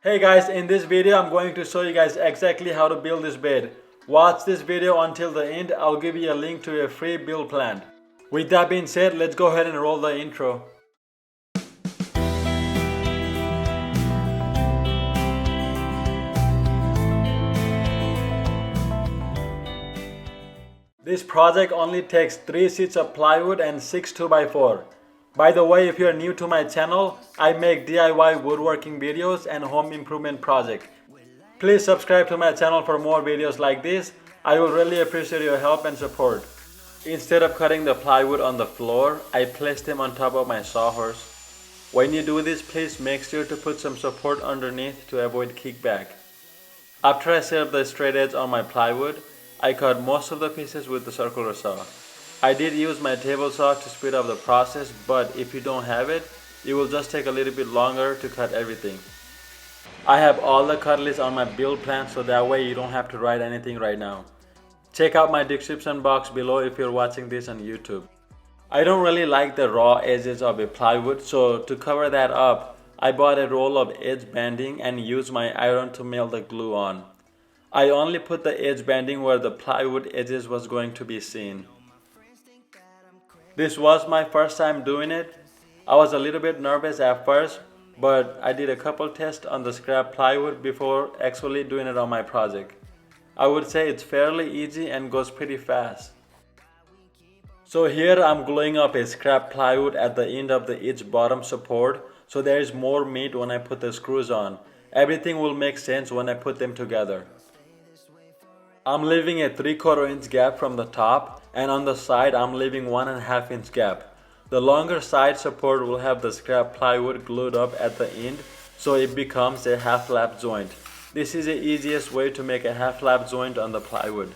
Hey guys, in this video I'm going to show you guys exactly how to build this bed. Watch this video until the end. I'll give you a link to a free build plan. With that being said, let's go ahead and roll the intro. This project only takes 3 sheets of plywood and 6 2x4. By the way, if you're new to my channel, I make DIY woodworking videos and home improvement projects. Please subscribe to my channel for more videos like this. I will really appreciate your help and support. Instead of cutting the plywood on the floor, I placed them on top of my sawhorse. When you do this, please make sure to put some support underneath to avoid kickback. After I set up the straight edge on my plywood, I cut most of the pieces with the circular saw. I did use my table saw to speed up the process, but if you don't have it, it will just take a little bit longer to cut everything. I have all the cut lists on my build plan, so that way you don't have to write anything right now. Check out my description box below if you're watching this on YouTube. I don't really like the raw edges of a plywood, so to cover that up, I bought a roll of edge banding and used my iron to melt the glue on. I only put the edge banding where the plywood edges was going to be seen. This was my first time doing it. I was a little bit nervous at first, but I did a couple tests on the scrap plywood before actually doing it on my project. I would say it's fairly easy and goes pretty fast. So here I'm gluing up a scrap plywood at the end of each bottom support, so there is more meat when I put the screws on. Everything will make sense when I put them together. I'm leaving a 3/4 inch gap from the top, and on the side I'm leaving 1.5 inch gap. The longer side support will have the scrap plywood glued up at the end, so it becomes a half lap joint. This is the easiest way to make a half lap joint on the plywood.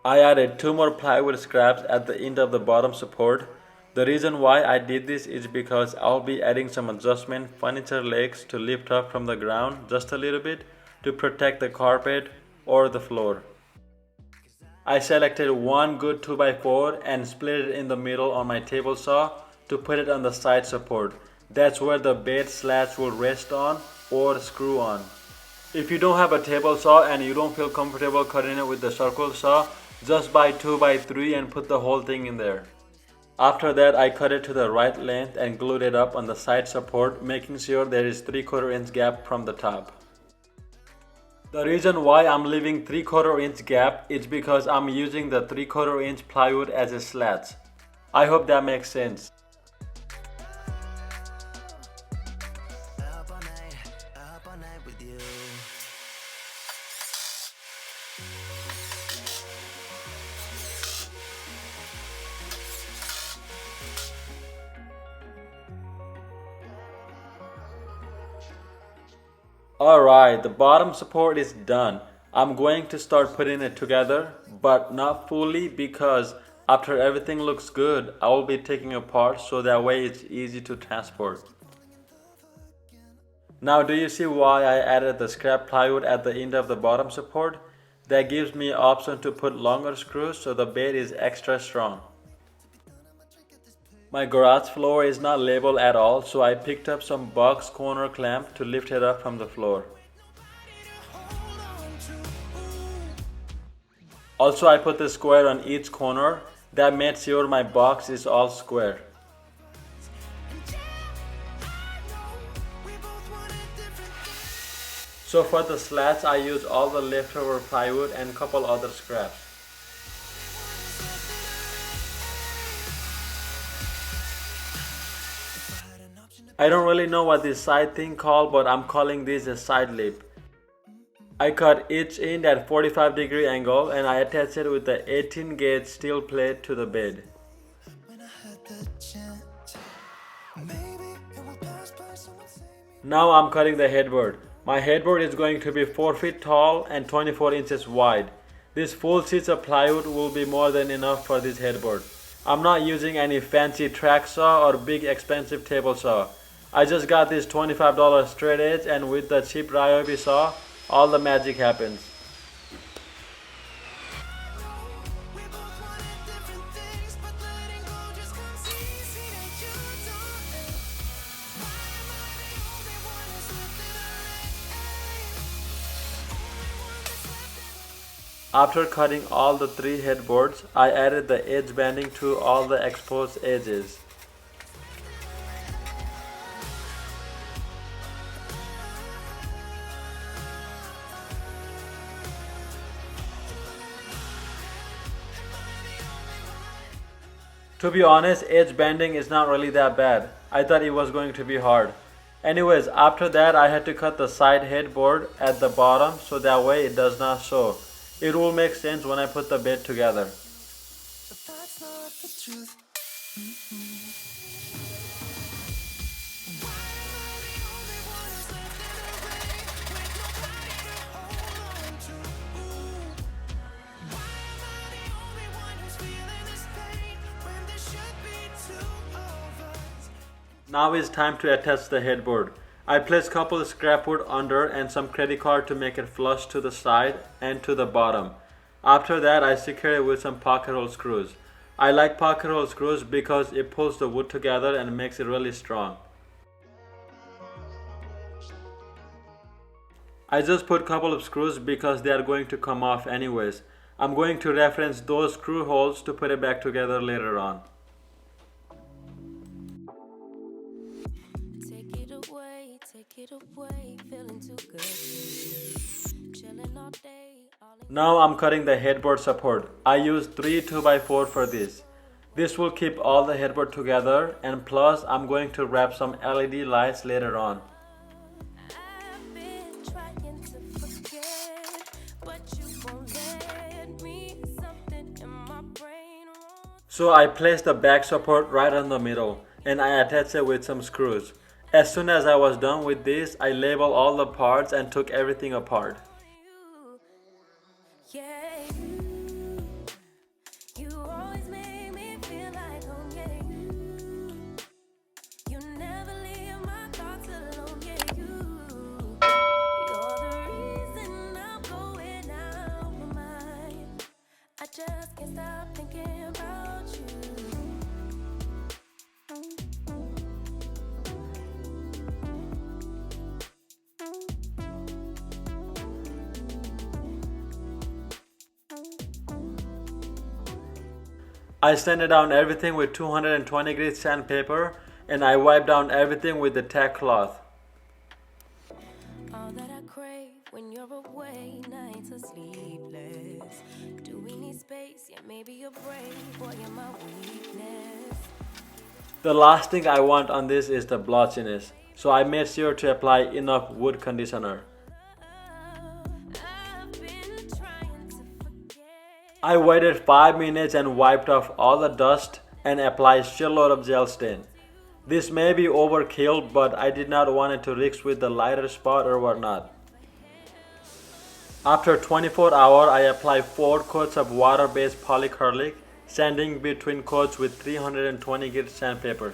I added 2 more plywood scraps at the end of the bottom support. The reason why I did this is because I'll be adding some adjustment furniture legs to lift up from the ground just a little bit to protect the carpet or the floor. I selected one good 2x4 and split it in the middle on my table saw to put it on the side support. That's where the bed slats will rest on or screw on. If you don't have a table saw and you don't feel comfortable cutting it with the circle saw, just buy 2x3 and put the whole thing in there. After that, I cut it to the right length and glued it up on the side support, making sure there is 3/4 inch gap from the top. The reason why I'm leaving 3/4 inch gap is because I'm using the 3/4 inch plywood as a slats. I hope that makes sense. Alright, the bottom support is done. I'm going to start putting it together, but not fully because after everything looks good, I will be taking it apart so that way it's easy to transport. Now do you see why I added the scrap plywood at the end of the bottom support? That gives me option to put longer screws so the bed is extra strong. My garage floor is not labeled at all, so I picked up some box corner clamp to lift it up from the floor. Also, I put the square on each corner. That made sure my box is all square. So for the slats, I used all the leftover plywood and couple other scraps. I don't really know what this side thing called, but I'm calling this a side lip. I cut each end at 45-degree angle and I attached it with the 18 gauge steel plate to the bed. Now I'm cutting the headboard. My headboard is going to be 4 feet tall and 24 inches wide. This full sheet of plywood will be more than enough for this headboard. I'm not using any fancy track saw or big expensive table saw. I just got this $25 straight edge, and with the cheap Ryobi saw, all the magic happens. After cutting all the 3 headboards, I added the edge banding to all the exposed edges. To be honest, edge banding is not really that bad. I thought it was going to be hard. Anyways, after that I had to cut the side headboard at the bottom so that way it does not show. It will make sense when I put the bed together. Now it's time to attach the headboard. I placed couple of scrap wood under and some credit card to make it flush to the side and to the bottom. After that I secure it with some pocket hole screws. I like pocket hole screws because it pulls the wood together and makes it really strong. I just put couple of screws because they are going to come off anyways. I'm going to reference those screw holes to put it back together later on. Now I'm cutting the headboard support. I used 3 2x4 for this. This will keep all the headboard together, and plus I'm going to wrap some LED lights later on. So I placed the back support right on the middle and I attached it with some screws. As soon as I was done with this, I labeled all the parts and took everything apart. I sanded down everything with 220 grit sandpaper and I wiped down everything with the tack cloth. All that I crave when you're away, nights are sleepless. Do we need space? Yeah, maybe you're brave, boy, you're my weakness. The last thing I want on this is the blotchiness, so I made sure to apply enough wood conditioner. I waited 5 minutes and wiped off all the dust and applied shitload of gel stain. This may be overkill, but I did not want it to risk with the lighter spot or whatnot. After 24 hours, I applied 4 coats of water-based polyacrylic, sanding between coats with 320 grit sandpaper.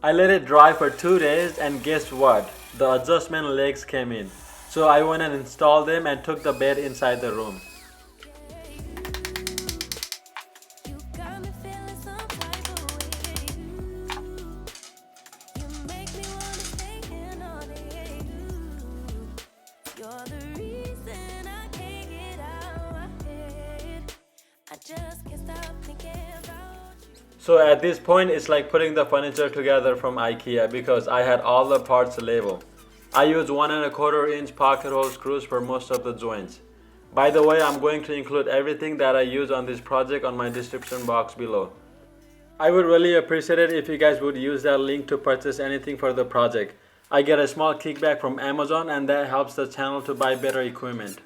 I let it dry for 2 days and guess what? The adjustment legs came in. So I went and installed them and took the bed inside the room. So at this point it's like putting the furniture together from IKEA because I had all the parts labeled. I used 1¼ inch pocket hole screws for most of the joints. By the way, I'm going to include everything that I use on this project on my description box below. I would really appreciate it if you guys would use that link to purchase anything for the project. I get a small kickback from Amazon and that helps the channel to buy better equipment.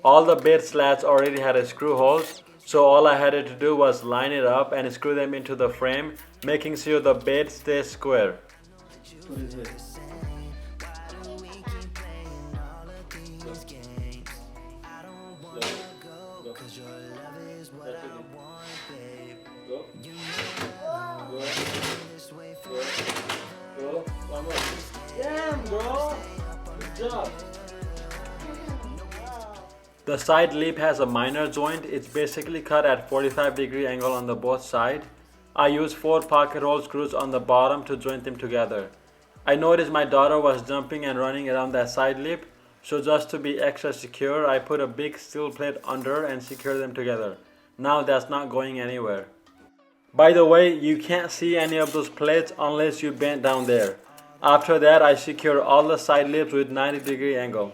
All the bed slats already had a screw holes, so all I had to do was line it up and screw them into the frame, making sure the bed stays square. The side lip has a minor joint. It's basically cut at 45-degree angle on the both side. I use 4 pocket hole screws on the bottom to join them together. I noticed my daughter was jumping and running around that side lip, so just to be extra secure, I put a big steel plate under and secure them together. Now that's not going anywhere. By the way, you can't see any of those plates unless you bend down there. After that, I secure all the side lips with 90-degree angle.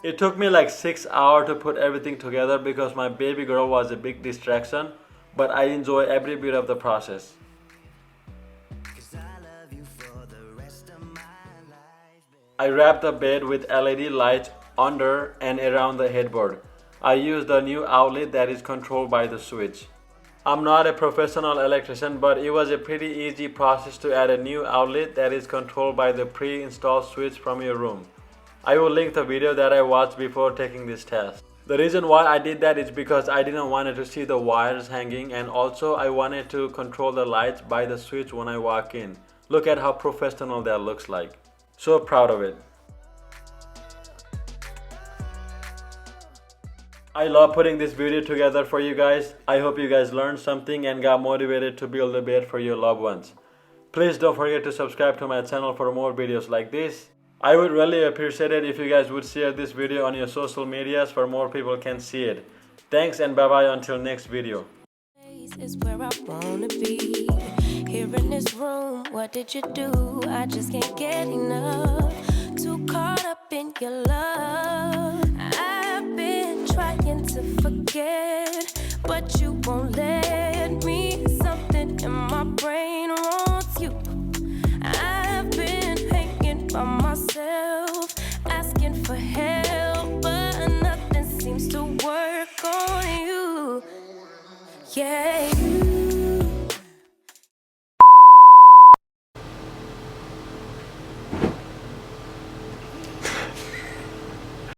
It took me like 6 hours to put everything together because my baby girl was a big distraction, but I enjoy every bit of the process. I wrapped the bed with LED lights under and around the headboard. I used the new outlet that is controlled by the switch. I'm not a professional electrician, but it was a pretty easy process to add a new outlet that is controlled by the pre-installed switch from your room. I will link the video that I watched before taking this test. The reason why I did that is because I didn't want to see the wires hanging, and also I wanted to control the lights by the switch when I walk in. Look at how professional that looks like. So proud of it. I love putting this video together for you guys. I hope you guys learned something and got motivated to build a bed for your loved ones. Please don't forget to subscribe to my channel for more videos like this. I would really appreciate it if you guys would share this video on your social medias for more people can see it. Thanks and bye bye until next video. Is where I wanna be. Here in this room, what did you do? I just can't get enough. Too caught up in your love. I've been trying to forget, but you won't let me. Something in my brain wants you. I've been hanging by myself, asking for help, but nothing seems to work on you. Yeah.